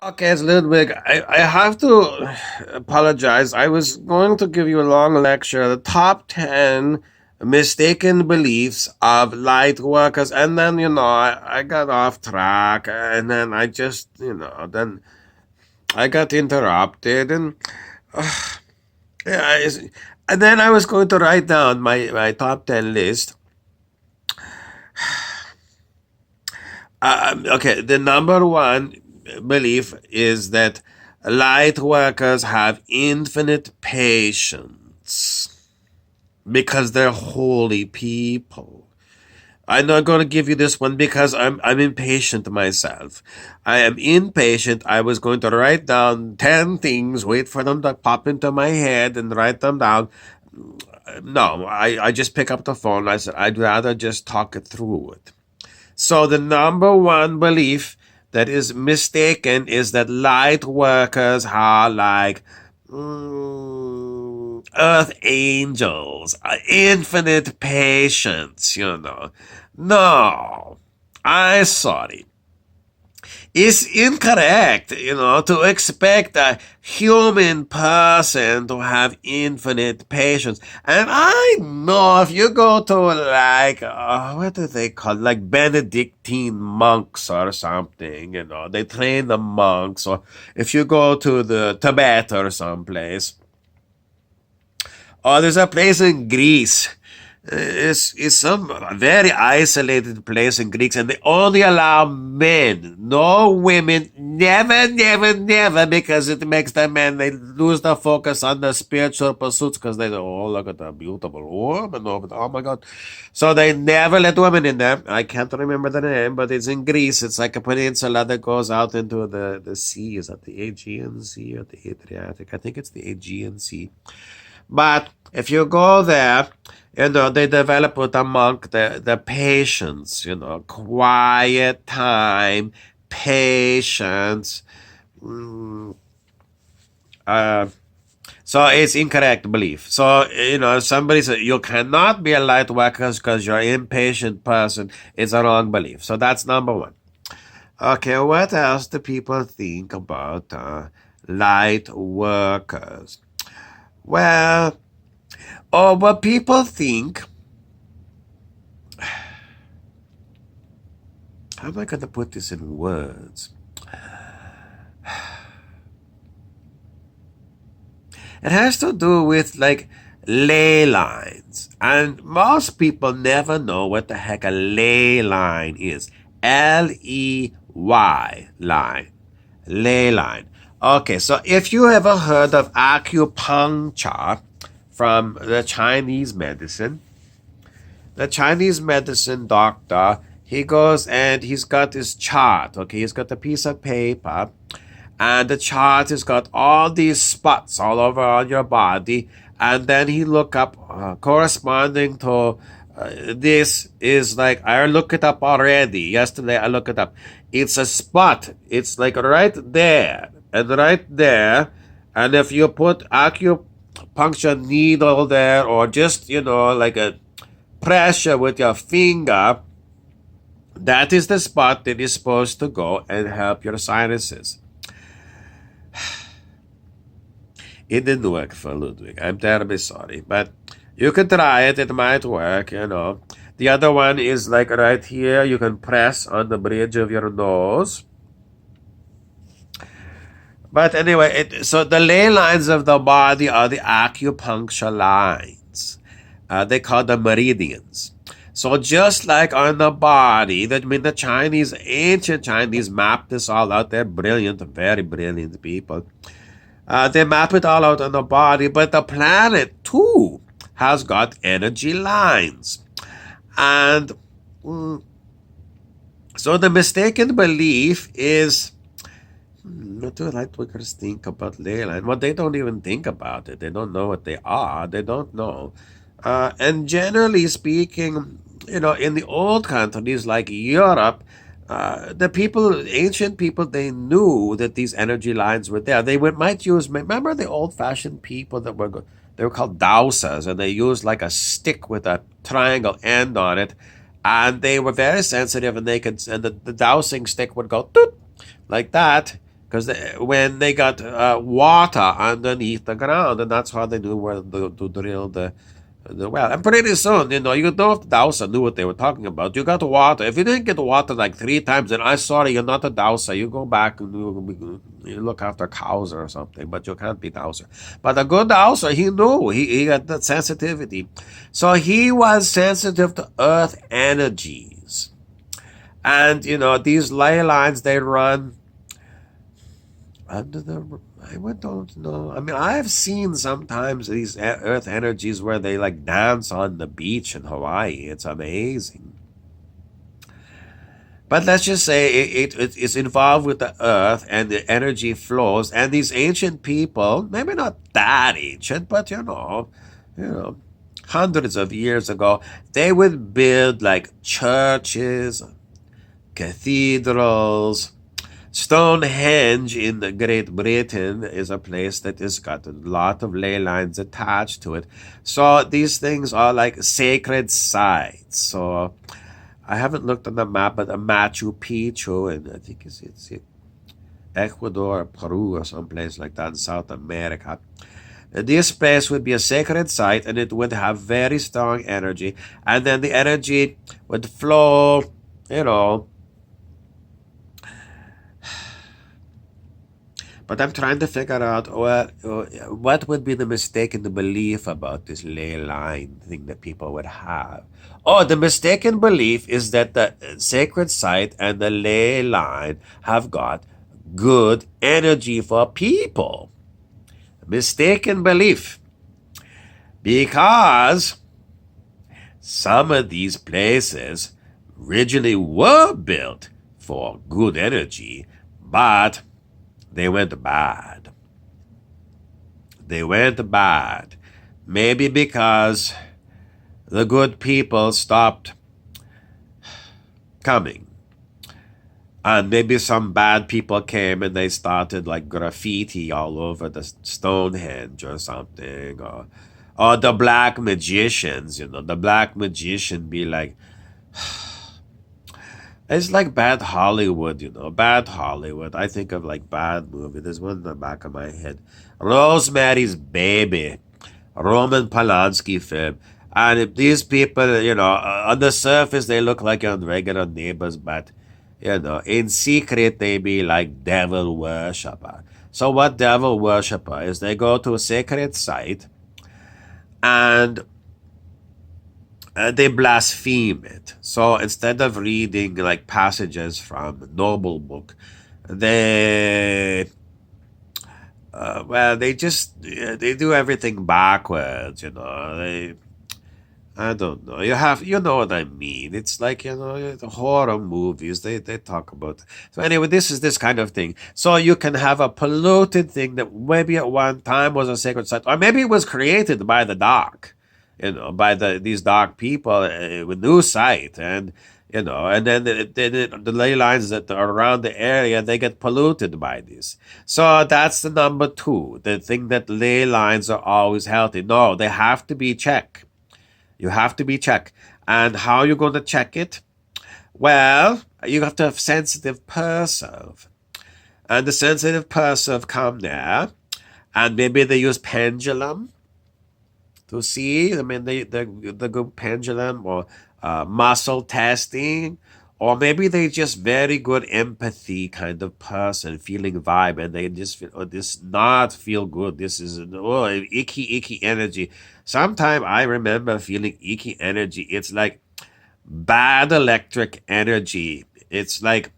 Okay, it's Ludwig. I have to apologize. I was going to give you a long lecture, the top 10 mistaken beliefs of light workers, and then, I got off track, and then then I got interrupted, and yeah, and then I was going to write down my top 10 list. Okay, the number one belief is that light workers have infinite patience because they're holy people. I'm not going to give you this one because I'm impatient myself. I am impatient. I was going to write down 10 things, wait for them to pop into my head and write them down. No, I just pick up the phone. I said, I'd rather just talk it through it. So the number one belief that is mistaken is that light workers are like earth angels, infinite patience. No, I'm sorry. It's incorrect, to expect a human person to have infinite patience. And I know if you go to like, what do they call it? Like Benedictine monks or something, they train the monks. Or if you go to the Tibet or someplace, oh, there's a place in Greece. It's some very isolated place in Greece, and they only allow men, no women, never, never, never, because it makes the men they lose the focus on the spiritual pursuits because they go, oh, look at that beautiful woman over there. Oh my God! So they never let women in there. I can't remember the name, but it's in Greece. It's like a peninsula that goes out into the sea. Is that the Aegean Sea or the Adriatic? I think it's the Aegean Sea. But if you go there, they develop with a monk the patience, quiet time, patience. Mm, uh, so it's incorrect belief. So, if somebody says you cannot be a light worker because you're an impatient person, it's a wrong belief. So that's number one. Okay, what else do people think about light workers? Well, what people think, how am I going to put this in words? It has to do with like ley lines. And most people never know what the heck a ley line is. Ley line. Ley line. Okay, so if you ever heard of acupuncture from the Chinese medicine, the Chinese medicine doctor, he goes and he's got his chart, okay? He's got a piece of paper, and the chart has got all these spots all over on your body, and then he look up corresponding to this is like, I looked it up already. Yesterday I looked it up. It's a spot. It's like right there and right there. And if you put acupuncture needle there or just, like a pressure with your finger, that is the spot that is supposed to go and help your sinuses. It didn't work for Ludwig. I'm terribly sorry. But you can try it. It might work. The other one is like right here. You can press on the bridge of your nose. But anyway, so the ley lines of the body are the acupuncture lines. They call them meridians. So just like on the body, the ancient Chinese mapped this all out. They're brilliant, very brilliant people. They map it all out on the body, but the planet too has got energy lines. And so the mistaken belief is, what do lightworkers think about ley line? Well, they don't even think about it. They don't know what they are. They don't know. And generally speaking, in the old countries like Europe, ancient people, they knew that these energy lines were there. Might use, remember the old-fashioned people they were called dowsers, and they used like a stick with a triangle end on it, and they were very sensitive, and and the dowsing stick would go toot, like that, because when they got water underneath the ground, and that's how they knew where to drill the well. And pretty soon, you know if the dowser knew what they were talking about. You got water. If you didn't get water like 3 times, then I'm sorry, you're not a dowser. You go back and you look after cows or something, but you can't be dowser. But a good dowser, he knew. He had that sensitivity. So he was sensitive to earth energies. And, these ley lines, they run under the. I don't know. I mean, I've seen sometimes these earth energies where they like dance on the beach in Hawaii. It's amazing. But let's just say it's involved with the earth and the energy flows. And these ancient people, maybe not that ancient, but you know, hundreds of years ago, they would build like churches, cathedrals. Stonehenge in Great Britain is a place that has got a lot of ley lines attached to it. So these things are like sacred sites. So I haven't looked on the map, but a Machu Picchu, and I think it's Ecuador, Peru, or someplace like that in South America. This place would be a sacred site, and it would have very strong energy, and then the energy would flow, you know. But I'm trying to figure out what would be the mistaken belief about this ley line thing that people would have. Oh, the mistaken belief is that the sacred site and the ley line have got good energy for people. Mistaken belief. Because some of these places originally were built for good energy, but they went bad. They went bad. Maybe because the good people stopped coming. And maybe some bad people came and they started like graffiti all over the Stonehenge or something. Or the black magicians, the black magician be like, it's like bad Hollywood, bad Hollywood. I think of like bad movie. There's one in the back of my head. Rosemary's Baby, Roman Polanski film. And if these people, on the surface they look like your regular neighbors, but, in secret they be like devil worshiper. So what devil worshiper is? They go to a sacred site and they blaspheme it. So instead of reading like passages from noble book, they they just they do everything backwards. I don't know. You know what I mean. It's like, the horror movies, they talk about. So anyway, this is this kind of thing. So you can have a polluted thing that maybe at one time was a sacred site, or maybe it was created by the dark, by these dark people with new sight, and and then the ley lines that are around the area, they get polluted by this. So that's the number two. The thing that ley lines are always healthy. No, they have to be checked. You have to be checked. And how you going to check it? Well, you have to have sensitive perceive. And the sensitive perceive come there, and maybe they use pendulum to see. I mean, the good pendulum or muscle testing, or maybe they just very good empathy kind of person, feeling vibe, and they just feel, this not feel good. This is icky energy. Sometimes I remember feeling icky energy. It's like bad electric energy. It's like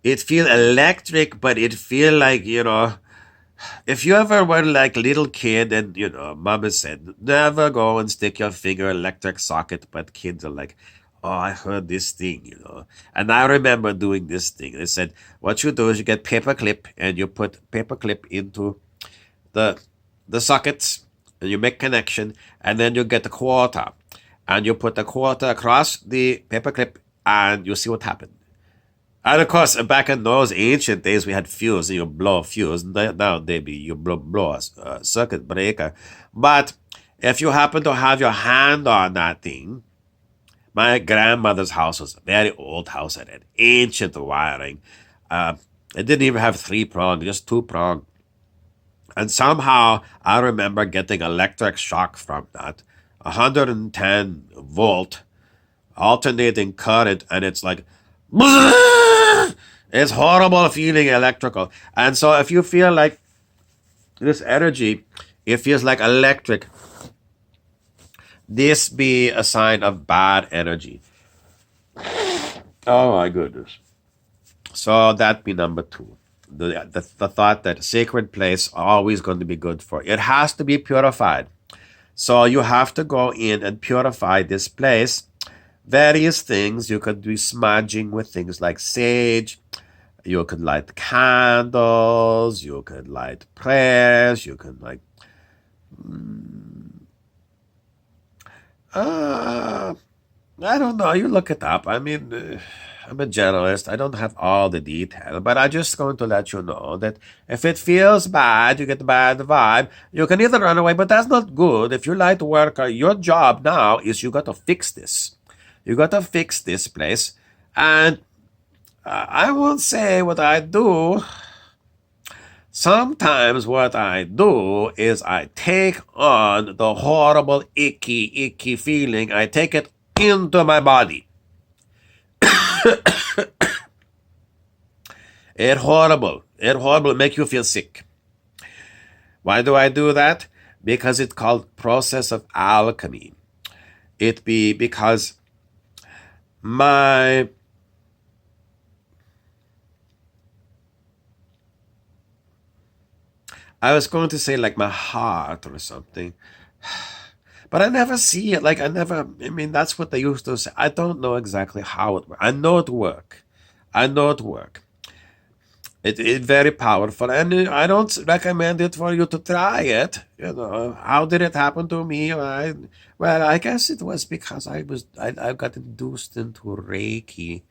it feel electric, but it feel like if you ever were like little kid and mama said never go and stick your finger in electric socket, but kids are like, oh, I heard this thing, and I remember doing this thing. They said what you do is you get paper clip and you put paper clip into the sockets and you make connection, and then you get a quarter and you put the quarter across the paper clip and you see what happened. And of course, back in those ancient days, we had fuse. You blow a fuse. Now, maybe you blow a circuit breaker. But if you happen to have your hand on that thing, my grandmother's house was a very old house and had ancient wiring. It didn't even have three prong, just two prong. And somehow I remember getting electric shock from that. 110 volt alternating current, and it's like, it's horrible feeling electrical. And so if you feel like this energy, it feels like electric, this be a sign of bad energy. Oh my goodness. So that be number two. The thought that sacred place always going to be good for it has to be purified. So you have to go in and purify this place. Various things you could be smudging with things like sage. You could light candles. You could light prayers. You could like uh, I don't know. You look it up. I mean, I'm a journalist. I don't have all the detail, but I'm just going to let you know that if it feels bad, you get a bad vibe, you can either run away, but that's not good. If you're light worker, your job now is you got to fix this. You got to fix this place. And I won't say what I do. Sometimes what I do is I take on the horrible, icky feeling. I take it into my body. It horrible. It horrible. Make you feel sick. Why do I do that? Because it's called process of alchemy. It be because my I was going to say like my heart or something. But I never see it. Like I never. I mean, that's what they used to say. I don't know exactly how it works. I know it work. I know it work. It very powerful, and I don't recommend it for you to try it. How did it happen to me? Well, I guess it was because I got induced into Reiki,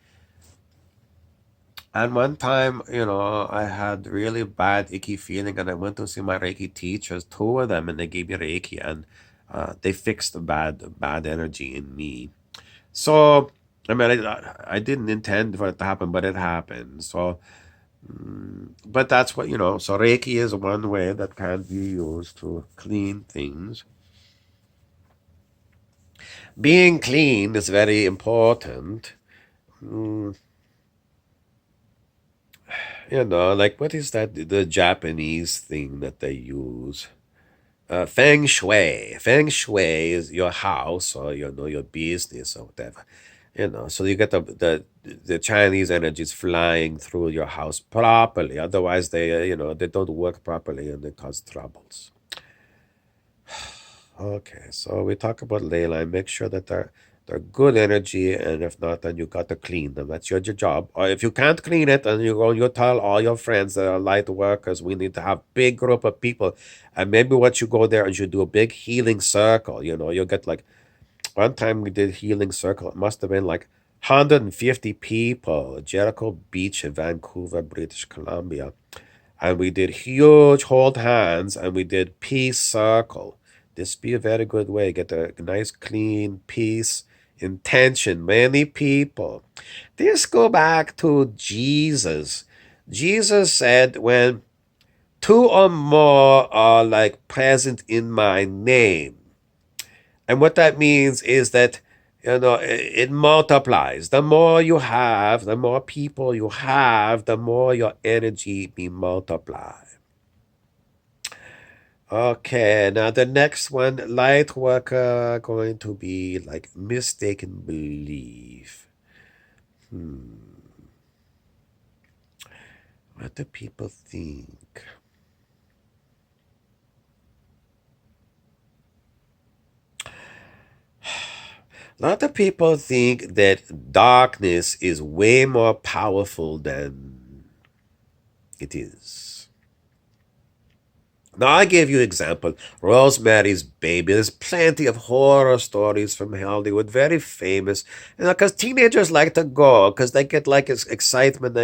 and one time, I had really bad icky feeling, and I went to see my Reiki teachers, two of them, and they gave me Reiki, and they fixed the bad energy in me. So, I mean, I didn't intend for it to happen, but it happened. So, but that's what, so Reiki is one way that can be used to clean things. Being clean is very important. Mm, like what is that? The Japanese thing that they use. Feng Shui. Feng Shui is your house or your business or whatever. So you get the Chinese energies flying through your house properly. Otherwise, they don't work properly and they cause troubles. Okay, so we talk about ley line. Make sure that they're good energy, and if not, then you got to clean them. That's your job. Or if you can't clean it, then you tell all your friends that are light workers. We need to have big group of people, and maybe what you go there and you do a big healing circle. You get like one time we did healing circle. It must have been like 150 people, Jericho Beach in Vancouver, British Columbia. And we did huge hold hands and we did peace circle. This be a very good way. Get a nice clean peace intention. Many people. This go back to Jesus. Jesus said when two or more are like present in my name. And what that means is that it multiplies. The more you have, the more people you have, the more your energy be multiplied. Okay, now the next one, light worker, going to be like mistaken belief. What do people think? A lot of people think that darkness is way more powerful than it is. Now, I gave you example, Rosemary's Baby. There's plenty of horror stories from Hollywood, very famous. Because teenagers like to go, because they get like excitement.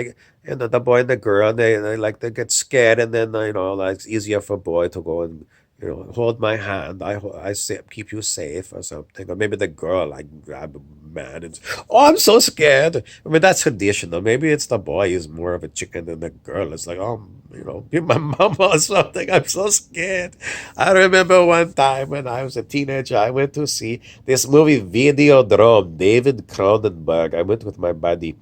The boy and the girl, they like to get scared, and then like it's easier for a boy to go and hold my hand. I say, keep you safe or something. Or maybe the girl like grab a man and, oh, I'm so scared. I mean, that's traditional. Maybe it's the boy is more of a chicken than the girl. It's like, oh, be my mama or something. I'm so scared. I remember one time when I was a teenager, I went to see this movie Videodrome, David Cronenberg. I went with my buddy,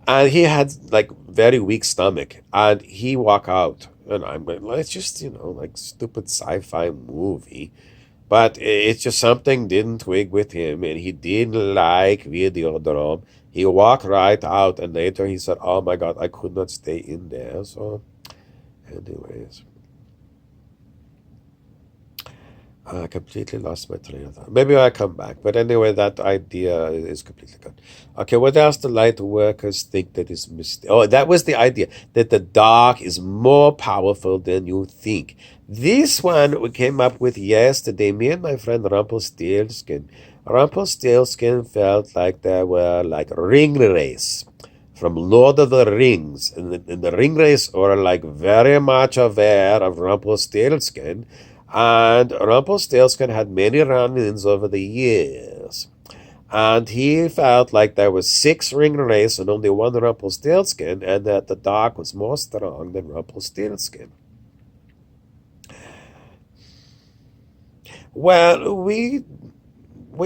and he had like very weak stomach, and he walked out, and I'm like, well, it's just like stupid sci-fi movie, but it's just something didn't twig with him, and he didn't like Videodrome. He walked right out, and later he said, "Oh my God, I could not stay in there." So, anyways. I completely lost my train of thought. Maybe I'll come back. But anyway, that idea is completely gone. Okay, what else the light workers think that is mistake? Oh, that was the idea that the dark is more powerful than you think. This one we came up with yesterday. Me and my friend Rumpelstiltskin. Rumpelstiltskin felt like there were like ring race from Lord of the Rings. And the ring race were like very much aware of Rumpelstiltskin, and Rumpelstiltskin had many run-ins over the years. And he felt like there was six ring race and only one Rumpelstiltskin, and that the dark was more strong than Rumpelstiltskin. Well, we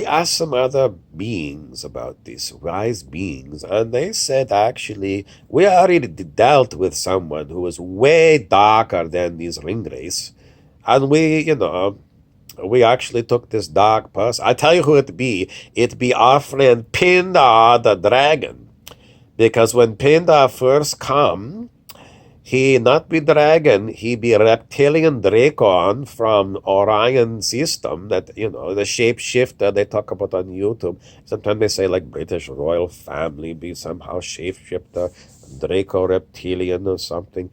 asked some other beings about this, wise beings, and they said actually we already dealt with someone who was way darker than these ring race, and we actually took this dark person. I tell you who it'd be. It'd be our friend Pindar the dragon. Because when Pindar first come, he not be dragon, he be reptilian dracon from Orion system, that, the shapeshifter they talk about on YouTube. Sometimes they say like British royal family be somehow shapeshifter, Draco reptilian or something.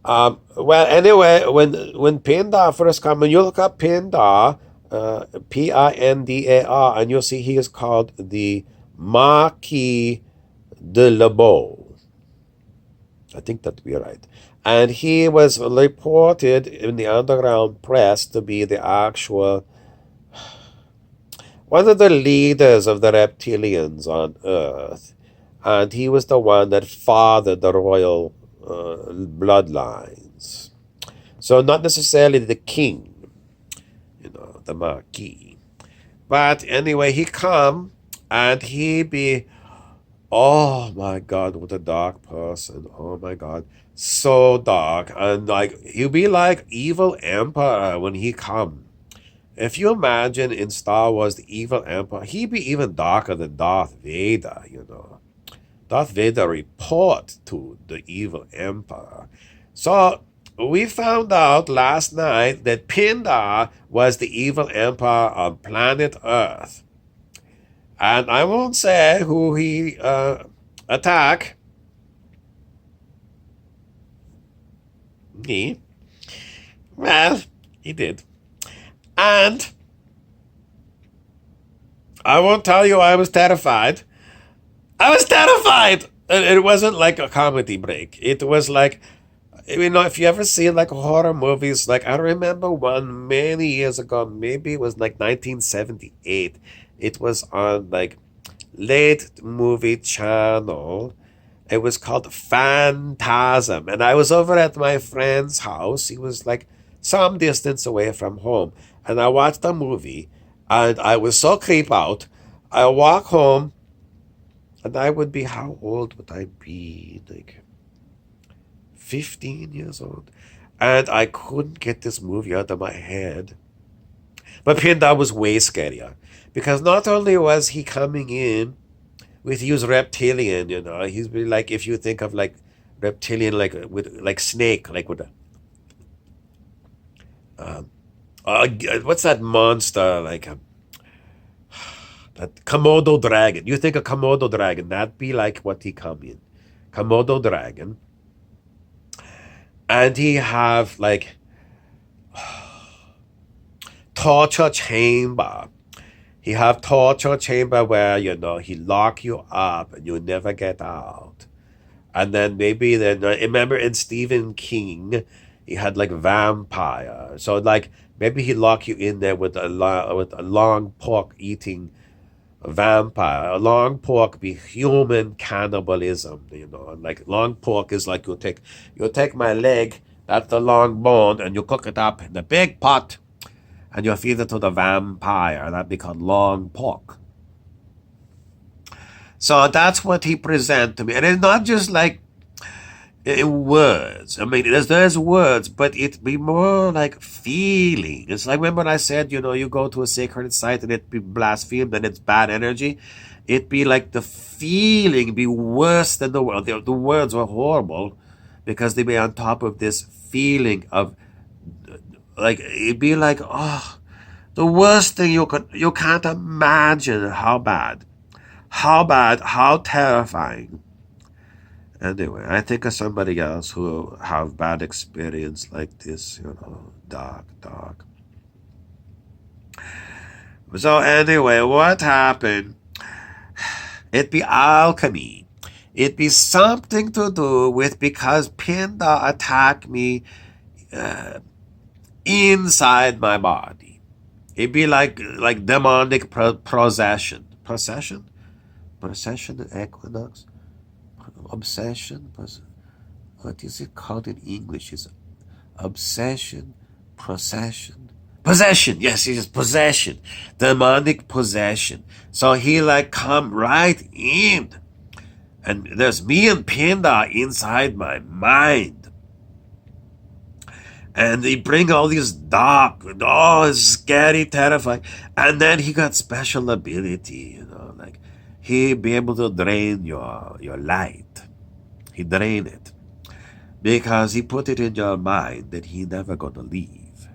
Well, anyway, when Pindar first come, when you look up Pindar, Pindar, and you'll see he is called the Marquis de Lebeau. I think that we're right. And he was reported in the underground press to be the actual one of the leaders of the reptilians on Earth. And he was the one that fathered the royal bloodlines. So not necessarily the king, the marquis. But anyway, he come and he be, oh my God, what a dark person. Oh my God, so dark. And like, he'll be like evil emperor when he come. If you imagine in Star Wars, the evil emperor, he'd be even darker than Darth Vader. Darth Vader report to the evil emperor. So we found out last night that Pindar was the evil emperor on planet Earth. And I won't say who he attacked. He. Well, he did. And I won't tell you I was terrified. I was terrified. And it wasn't like a comedy break. It was like, if you ever see like horror movies, like I remember one many years ago, maybe it was like 1978. It was on like late movie channel. It was called Phantasm. And I was over at my friend's house. He was like some distance away from home. And I watched the movie and I was so creeped out. I walk home and I would be, how old would I be? Like 15 years old. And I couldn't get this movie out of my head. But Pindar was way scarier. Because not only was he coming in with his reptilian, he's really like, if you think of like reptilian, like with like snake, like with a, what's that monster? Like that Komodo dragon. You think of Komodo dragon, that'd be like what he come in. Komodo dragon. And he have like torture chamber. He have torture chamber where, he lock you up and you never get out. And then maybe then, remember in Stephen King, He had like vampire. So like maybe he lock you in there with with a long pork eating vampire. A long pork be human cannibalism, you know. Like long pork is like you take my leg, that's the long bone, and you cook it up in a big pot, and you feed it to the vampire. That be called long pork. So that's what he present to me, and it's not just like in words. I mean, there's words, but it be more like feeling. It's like remember I said, you know, you go to a sacred site and it be blasphemed and it's bad energy. It be like the feeling be worse than the word. The words were horrible because they be on top of this feeling of like it'd be like the worst thing you can't imagine how bad, how terrifying. Anyway, I think of somebody else who have bad experience like this, you know, dark, dark. So anyway, what happened? It be alchemy. It be something to do with because Pinda attacked me inside my body. It be like demonic possession. Possession? Possession equinox? Obsession? What is it called in English? Is obsession, procession, possession. Yes, it is possession, demonic possession. So he like come right in, and there's me and Pinda inside my mind, and he bring all these dark, scary, terrifying, and then he got special ability, you know, like he be able to drain your light. He drain it because he put it in your mind that he never gonna leave,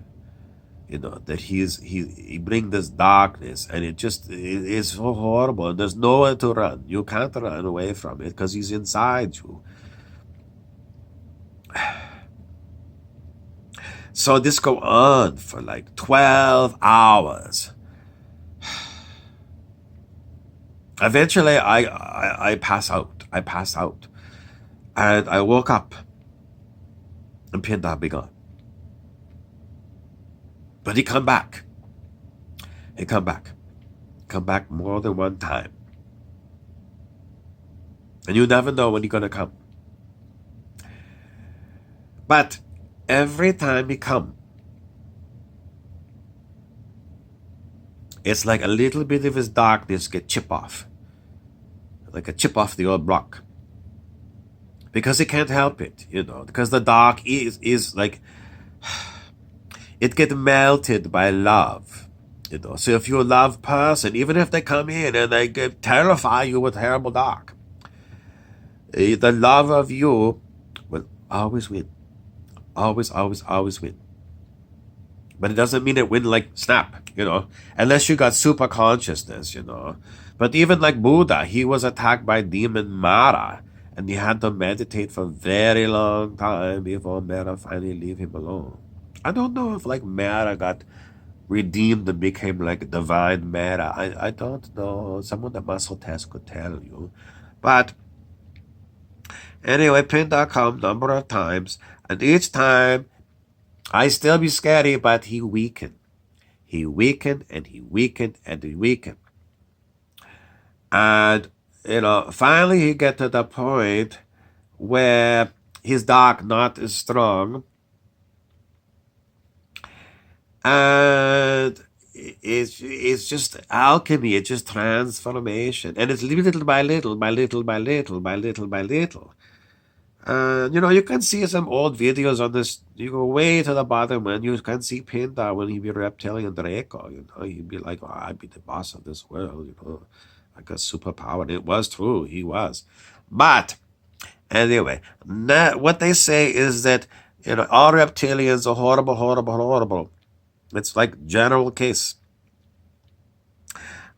you know, that he bring this darkness, and it is so horrible, and there's nowhere to run. You can't run away from it because he's inside you. So this go on for like 12 hours. Eventually I pass out. I pass out, and I woke up and Pinda be gone. But he come back. He come back. Come back more than one time. And you never know when he's gonna come. But every time he come, it's like a little bit of his darkness get chip off. Like a chip off the old block. Because he can't help it, you know, because the dark is like it get melted by love, you know. So if you're a love person, even if they come in and they terrify you with terrible dark, the love of you will always win. Always, always, always win. But it doesn't mean it win like snap, you know, unless you got super consciousness, you know. But even like Buddha, he was attacked by demon Mara, and he had to meditate for a very long time before Mara finally leave him alone. I don't know if like Mara got redeemed and became like divine Mara. I don't know. Someone that muscle test could tell you. But anyway, Pin.com number of times, and each time I still be scary, but he weakened. He weakened and he weakened and he weakened. And, you know, finally he get to the point where his dark not is strong. And it's just alchemy, it's just transformation. And it's little by little, by little, by little, by little, by little. You know, you can see some old videos on this. You go way to the bottom and you can see Pinda when he be reptilian Draco. You know, he'd be like, oh, I'd be the boss of this world, you know, like a superpower. And it was true, he was. But anyway, what they say is that, you know, all reptilians are horrible, horrible, horrible. It's like general case.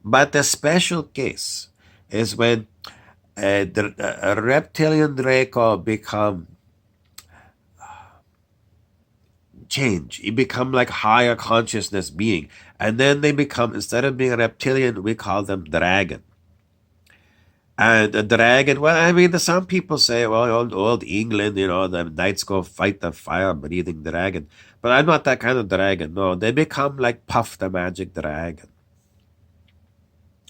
But the special case is when a reptilian Draco become change. He become like higher consciousness being. And then they become, instead of being a reptilian, we call them dragon. And the dragon, well, I mean, some people say, well, old England, the knights go fight the fire-breathing dragon. But I'm not that kind of dragon. No, they become like Puff the Magic Dragon.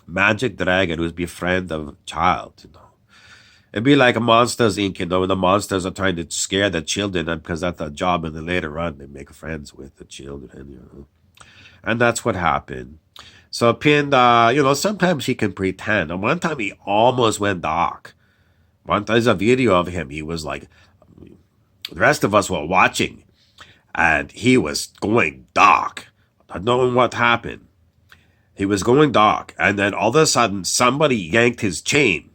Magic Dragon would be friend of child. It'd be like Monsters Inc., when the monsters are trying to scare the children, and because that's their job, and then later on they make friends with the children. And that's what happened. So Pinda, sometimes he can pretend. And one time he almost went dark. There's a video of him. He was like, the rest of us were watching, and he was going dark, not knowing what happened. He was going dark, and then all of a sudden, somebody yanked his chain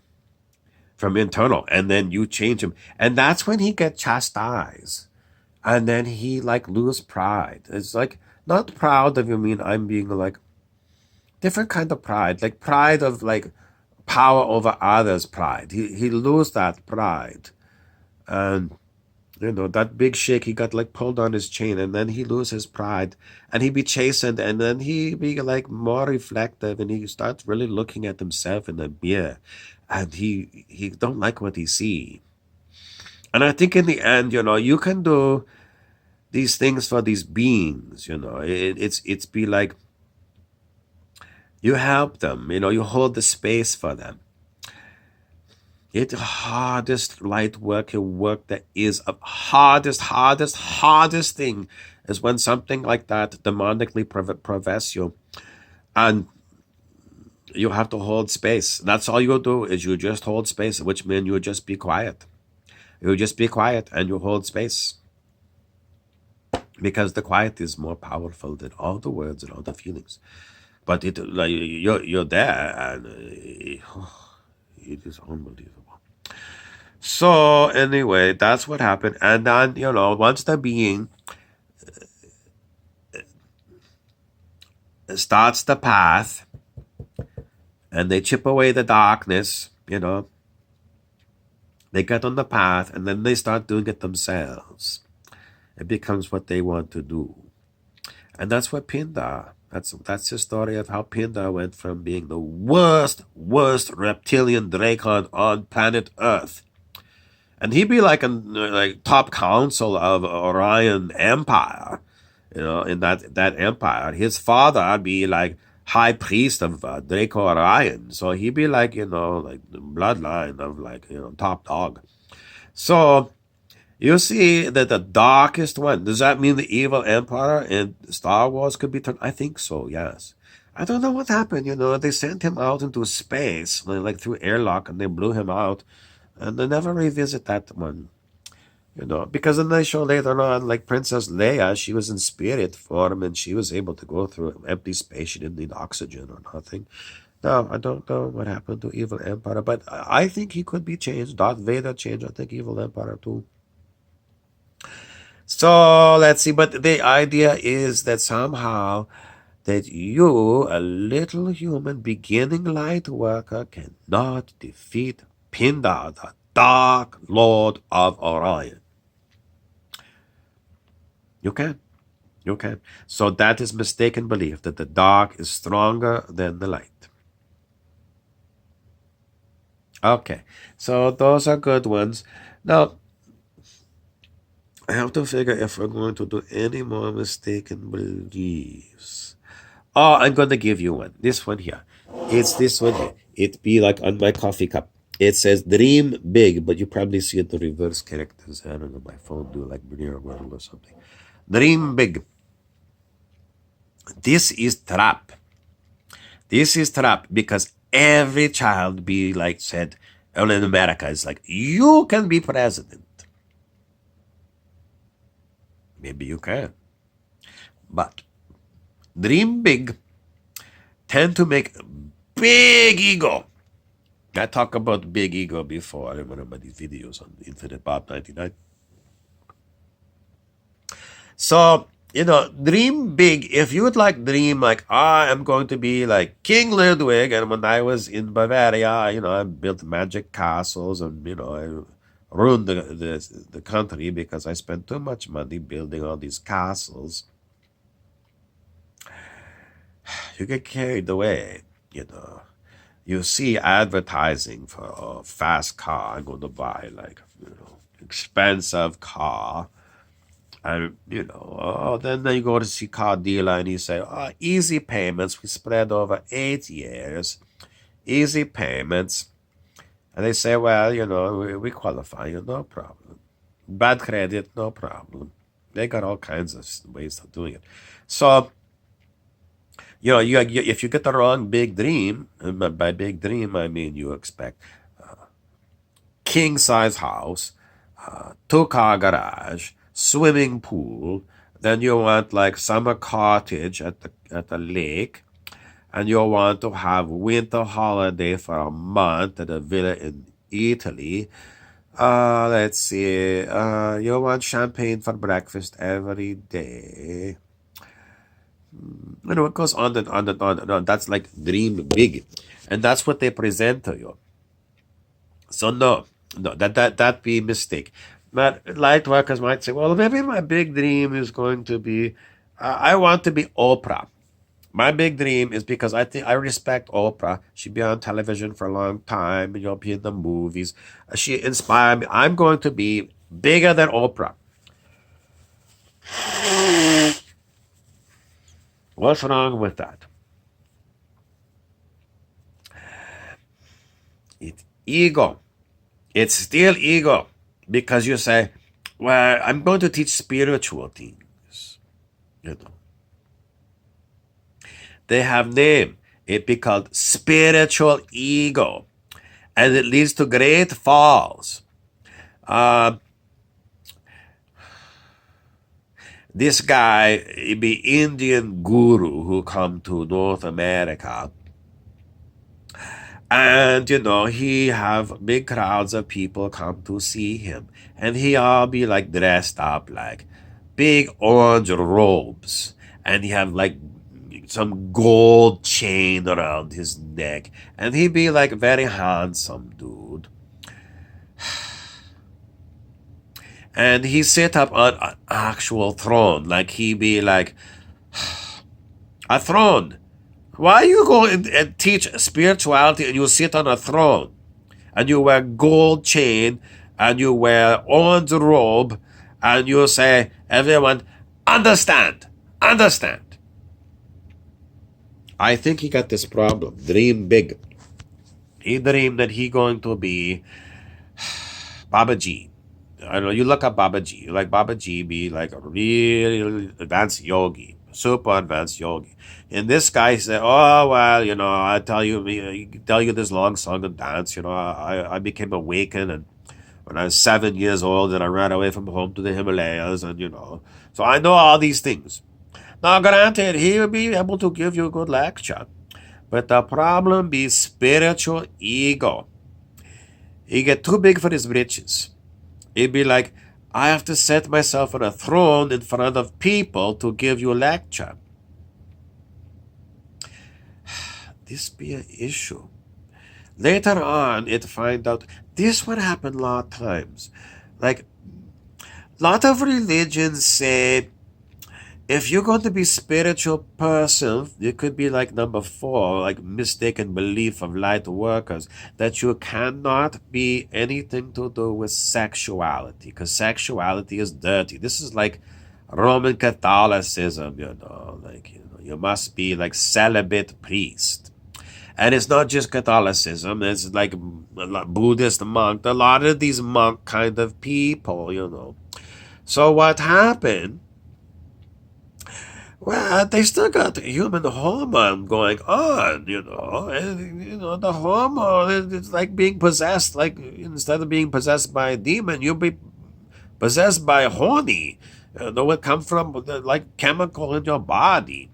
from internal, and then you change him. And that's when he get chastised. And then he like lose pride. It's like, not proud of you mean I'm being like, different kind of pride, like pride of like power over others pride. He lose that pride. And that big shake, he got like pulled on his chain, and then he lose his pride, and he be chastened, and then he be like more reflective, and he starts really looking at himself in the mirror, and he don't like what he see. And I think in the end, you can do these things for these beings. It's be like you help them. You hold the space for them. It's the hardest light work that is a hardest thing is when something like that demonically prevents you, and you have to hold space. That's all you do is you just hold space, which means you just be quiet. You just be quiet and you hold space, because the quiet is more powerful than all the words and all the feelings. But like you're there, and it is unbelievable. So anyway, that's what happened. And then, once the being starts the path and they chip away the darkness, they get on the path, and then they start doing it themselves. It becomes what they want to do. And that's what Pinda, that's the story of how Pinda went from being the worst reptilian Dracon on planet Earth. And he'd be like top council of Orion Empire, in that empire. His father'd be like high priest of Draco Orion. So he'd be like, like the bloodline of like, top dog. So you see that the darkest one, does that mean the evil emperor in Star Wars could be turned? I think so, yes. I don't know what happened, they sent him out into space, like through airlock, and they blew him out. And they never revisit that one, because then they show later on, like Princess Leia, she was in spirit form, and she was able to go through an empty space. She didn't need oxygen or nothing. No, I don't know what happened to Evil Empire, but I think he could be changed. Darth Vader changed, I think Evil Empire too. So let's see, but the idea is that somehow that you, a little human beginning light worker, cannot defeat Pindar, the Dark Lord of Orion. You can. You can. So that is mistaken belief that the dark is stronger than the light. Okay. So those are good ones. Now, I have to figure if we're going to do any more mistaken beliefs. Oh, I'm going to give you one. This one here. It's this one here. It be like on my coffee cup. It says dream big, but you probably see it the reverse characters. I don't know, my phone do like Near World or something. Dream big. This is trap. This is trap because every child be like said, well, in America, it's like, you can be president. Maybe you can. But dream big tend to make big ego. I talked about big ego before in one of my videos on Infinite Bob 99. So, dream big. If you would like dream like, I am going to be like King Ludwig, and when I was in Bavaria, I built magic castles, and, I ruined the country because I spent too much money building all these castles. You get carried away, you see advertising for a fast car. I'm going to buy like, expensive car. And, then you go to see car dealer and you say, oh, easy payments. We spread over 8 years. Easy payments. And they say, well, we qualify you, no problem. Bad credit, no problem. They got all kinds of ways of doing it. So, if you get the wrong big dream, and by big dream, I mean you expect king size house, 2-car garage, swimming pool, then you want like summer cottage at the lake, and you want to have winter holiday for a month at a villa in Italy. Let's see. You want champagne for breakfast every day. It goes on and on and on and on. That's like dream big, and that's what they present to you. So no, that be a mistake. But light workers might say, well, maybe my big dream is going to be, I want to be Oprah. My big dream is because I think I respect Oprah. She'd be on television for a long time, and you'll be in the movies. She inspired me. I'm going to be bigger than Oprah. What's wrong with that? It's ego. It's still ego. Because you say, well, I'm going to teach spiritual things. They have name. It be called spiritual ego. And it leads to great falls. This guy, be Indian guru who come to North America. And, he have big crowds of people come to see him. And he all be like dressed up like big orange robes. And he have like some gold chain around his neck. And he be like very handsome dude. And he sit up on an actual throne. Like he be like, a throne. Why you go and teach spirituality and you sit on a throne? And you wear gold chain and you wear orange robe and you say, everyone, understand. I think he got this problem. Dream big. He dreamed that he going to be Babaji. I know you look up Babaji. Like Babaji be like a really advanced yogi, super advanced yogi. And this guy said, "Oh well, I tell you this long song and dance. I became awakened and when I was 7 years old, and I ran away from home to the Himalayas, and so I know all these things. Now, granted, he will be able to give you a good lecture, but the problem be spiritual ego. He get too big for his britches. He'd be like, I have to set myself on a throne in front of people to give you a lecture. This be an issue. Later on, it find out this would happen a lot of times. Like, lot of religions say, if you're going to be spiritual person, it could be like number 4, like mistaken belief of light workers, that you cannot be anything to do with sexuality, because sexuality is dirty. This is like Roman Catholicism, you must be like celibate priest. And it's not just Catholicism, it's like Buddhist monk, a lot of these monk kind of people, So what happened? Well, they still got the human hormone going on, and, the hormone, it's like being possessed, like instead of being possessed by a demon, you'll be possessed by horny. It come from like chemical in your body.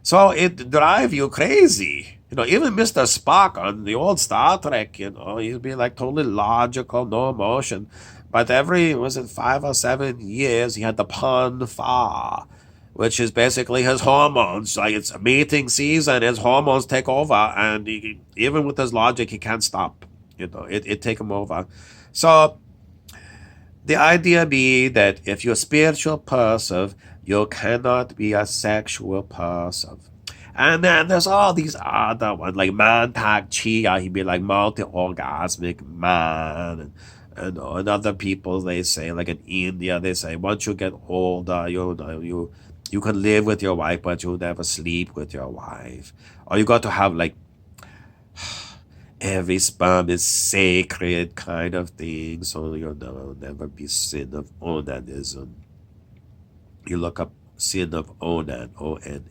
So it drive you crazy. Even Mr. Spock on the old Star Trek, he'd be like totally logical, no emotion. But every, 5 or 7 years, he had the Pon Fa, which is basically his hormones. Like it's mating season, his hormones take over, and even with his logic, he can't stop. It take him over. So the idea be that if you're a spiritual person, you cannot be a sexual person. And then there's all these other ones, like Mantak Chia, he'd be like multi-orgasmic man. And other people, they say, like in India, they say, once you get older, you can live with your wife, but you'll never sleep with your wife. Or you got to have like every sperm is sacred kind of thing, so you'll never be sin of onanism. You look up sin of Onan, Onan.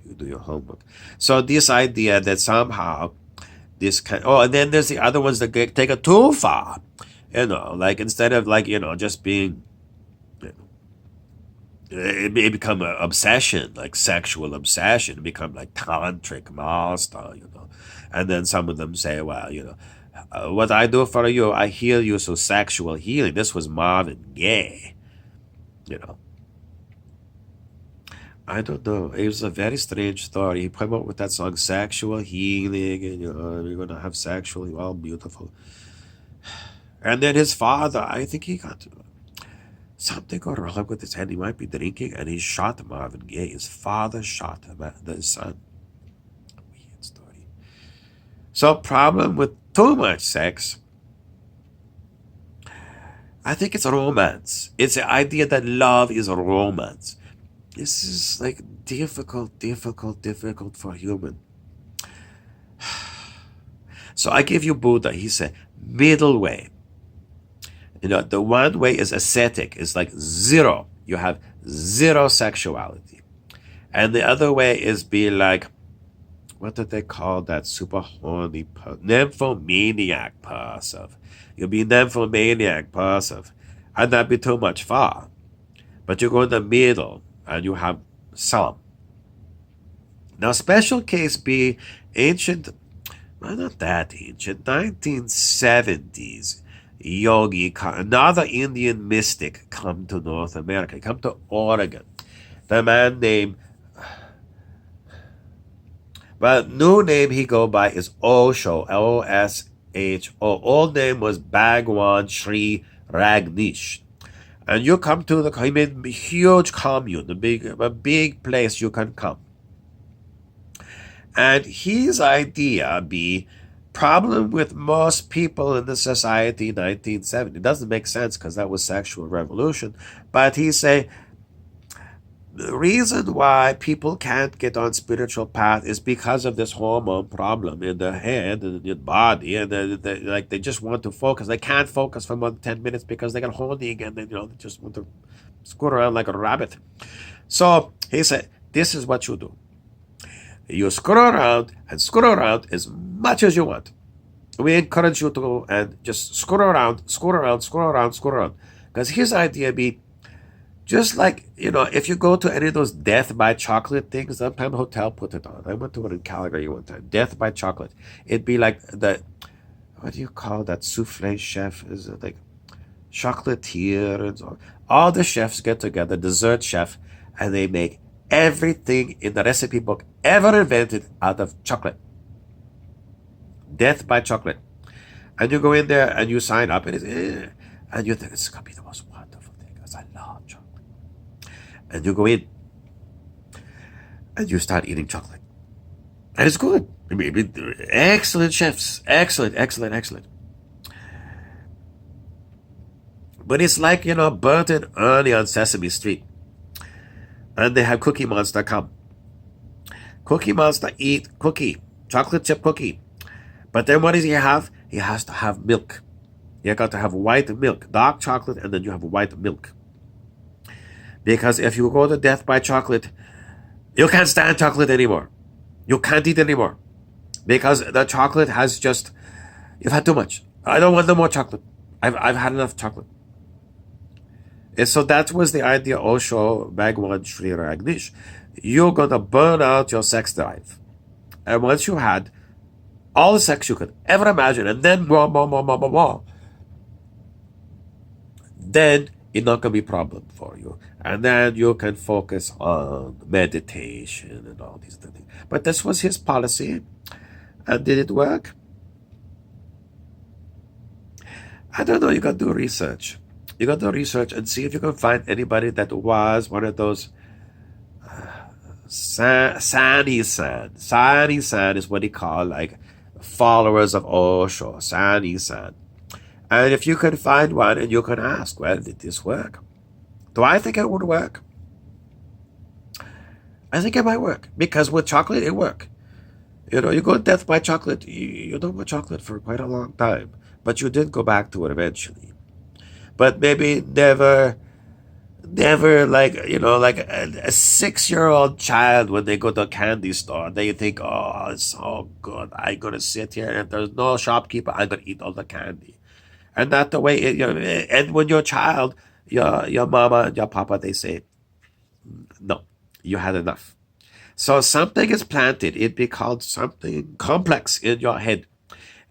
You do your homework. So this idea that somehow this kind. Oh, and then there's the other ones that take it too far. Like instead of like just being, it become an obsession, like sexual obsession. It become like tantric master. And then some of them say, well, what I do for you, I heal you, so sexual healing. This was Marvin Gaye, you know. I don't know. It was a very strange story. He came up with that song, Sexual Healing, and you're gonna have sexual, well, beautiful. And then his father, I think he got something go wrong with his head. He might be drinking, and he shot Marvin Gaye. His father shot him, his son. Weird story. So, problem with too much sex, I think it's romance. It's the idea that love is romance. This is like difficult for human. So I give you Buddha. He said, middle way. The one way is ascetic. It's like zero. You have zero sexuality. And the other way is be like, what did they call that super horny nymphomaniac person. You'll be nymphomaniac person. And not be too much far. But you go in the middle and you have some. Now, special case be ancient, well, not that ancient, 1970s yogi, another Indian mystic come to North America, come to Oregon. The man named, well, new name he go by is Osho, O-S-H-O. Old name was Bhagwan Sri Ragnish. And you come to he made a huge commune, a big place you can come. And his idea be problem with most people in the society in 1970. It doesn't make sense because that was sexual revolution. But he say the reason why people can't get on spiritual path is because of this hormone problem in the head and in the body, and they just want to focus. They can't focus for more than 10 minutes because they get horny again. They just want to scoot around like a rabbit. So he said, this is what you do. You screw around as much as you want. We encourage you to and just screw around. Because his idea be, just like, if you go to any of those death by chocolate things, sometimes hotel put it on. I went to one in Calgary one time. Death by chocolate. It'd be like what do you call that souffle chef? Is it like chocolatier and so on? All the chefs get together, dessert chef, and they make everything in the recipe book ever invented out of chocolate. Death by chocolate. And you go in there and you sign up, and you think it's going to be the most wonderful thing because I love chocolate. And you go in and you start eating chocolate. And it's good. I mean, excellent chefs. Excellent. But it's like, burnt and early on Sesame Street. And they have Cookie Monster come. Cookie Monster eat cookie. Chocolate chip cookie. But then what does he have? He has to have milk. You got to have white milk. Dark chocolate, and then you have white milk. Because if you go to death by chocolate, you can't stand chocolate anymore. You can't eat anymore. Because the chocolate has just, you've had too much. I don't want no more chocolate. I've had enough chocolate. And so that was the idea Osho, Bhagwan Sri Ragnish. You're going to burn out your sex drive. And once you had all the sex you could ever imagine, and then more, then it's not going to be a problem for you. And then you can focus on meditation and all these things. But this was his policy. And did it work? I don't know. You got to do research. You got to do research and see if you can find anybody that was one of those Sani-san. Sani-san is what he call like followers of Osho. Sani-san. And if you can find one and you can ask, well, did this work? Do I think it would work? I think it might work because with chocolate it work. You know, you go death by chocolate. You don't want chocolate for quite a long time, but you did go back to it eventually. But maybe never like like a 6-year-old child when they go to a candy store. They think, oh, it's so good. I'm gonna sit here and there's no shopkeeper. I'm gonna eat all the candy, and that's the way. And when you're a child, your mama and your papa they say, no, you had enough. So something is planted. It be called something complex in your head.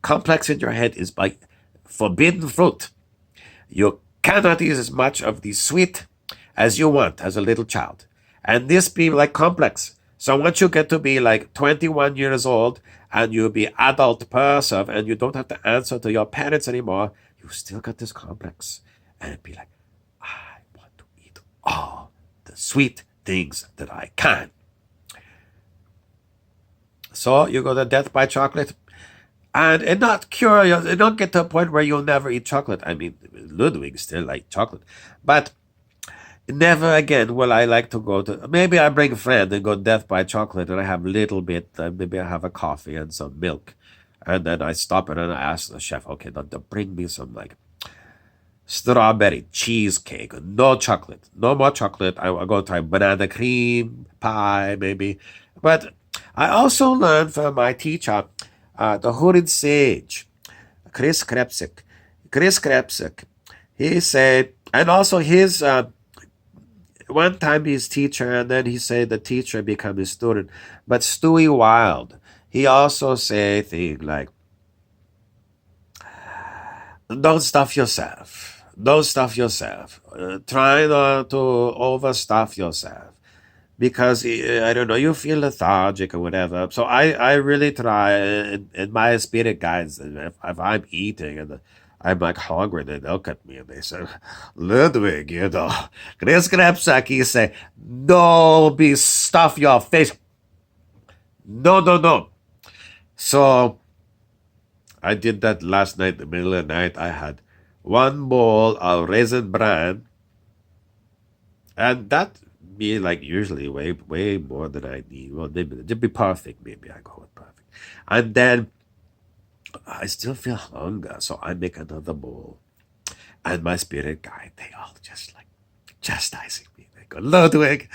Complex in your head is by forbidden fruit. You cannot eat as much of the sweet as you want as a little child. And this be like complex. So once you get to be like 21 years old and you be adult person and you don't have to answer to your parents anymore, you still got this complex. And it be like, I want to eat all the sweet things that I can. So you go to death by chocolate, and it not curious, it don't get to a point where you'll never eat chocolate. I mean, Ludwig still like chocolate, but never again will I like to go to. Maybe I bring a friend and go death by chocolate, and I have a little bit. Maybe I have a coffee and some milk, and then I stop and I ask the chef, okay, now bring me some like strawberry cheesecake, no chocolate, no more chocolate. I go try banana cream pie, maybe. But I also learned from my teacher, the hooded sage, Chris Krepsik. Chris Krepsik, he said, and also his, one time his teacher, and then he said the teacher become his student. But Stewie Wild, he also say things like, don't stuff yourself. Don't stuff yourself. Try not to overstuff yourself because I don't know, you feel lethargic or whatever. So I really try, and my spirit guides. If I'm eating and I'm like hungry, they look at me and they say, Ludwig, Chris Krepsaki say, no, be stuff your face. No, no, no. So I did that last night, in the middle of the night. I had one bowl of raisin bran, and that be like usually way more than I need. Well, maybe to be perfect, maybe I go with perfect. And then I still feel hunger, so I make another bowl. And my spirit guide, they all just like chastising me. They go, Ludwig,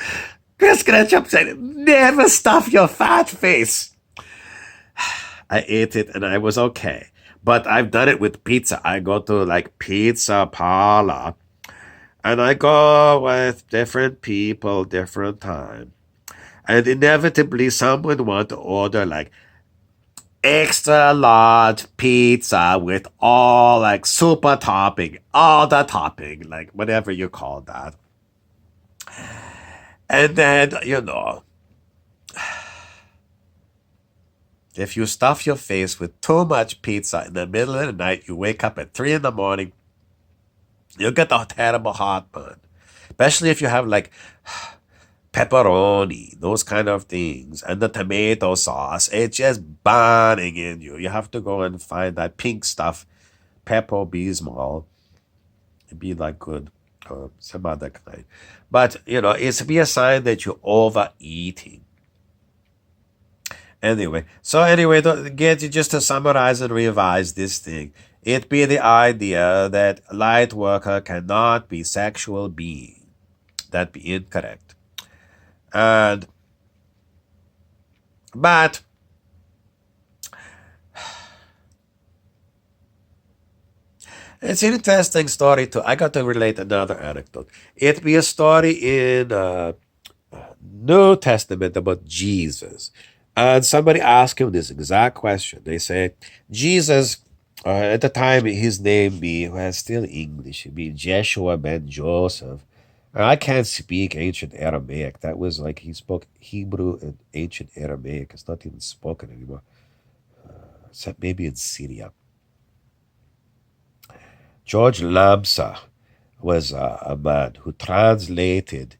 Chris Ketchup said, never stuff your fat face. I ate it and I was okay. But I've done it with pizza. I go to like pizza parlor and I go with different people, different time. And inevitably someone want to order like extra large pizza with all like super topping, all the topping, like whatever you call that. And then, if you stuff your face with too much pizza in the middle of the night, you wake up at 3 in the morning, you'll get a terrible heartburn. Especially if you have like pepperoni, those kind of things, and the tomato sauce, it's just burning in you. You have to go and find that pink stuff, Pepto Bismol. It'd be like good, or some other kind. But, it's be a sign that you're overeating. Anyway, just to summarize and revise this thing, it be the idea that light worker cannot be sexual being. That be incorrect. But it's an interesting story too. I got to relate another anecdote. It be a story in New Testament about Jesus. And somebody asked him this exact question. They say, Jesus, at the time his name was still English, it'd be Jeshua ben Joseph. I can't speak ancient Aramaic. That was like he spoke Hebrew and ancient Aramaic. It's not even spoken anymore, except maybe in Syria. George Lamsa was a man who translated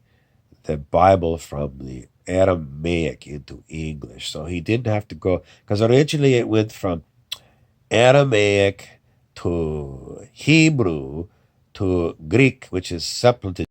the Bible from the Aramaic into English. So he didn't have to go, because originally it went from Aramaic to Hebrew to Greek, which is supplemented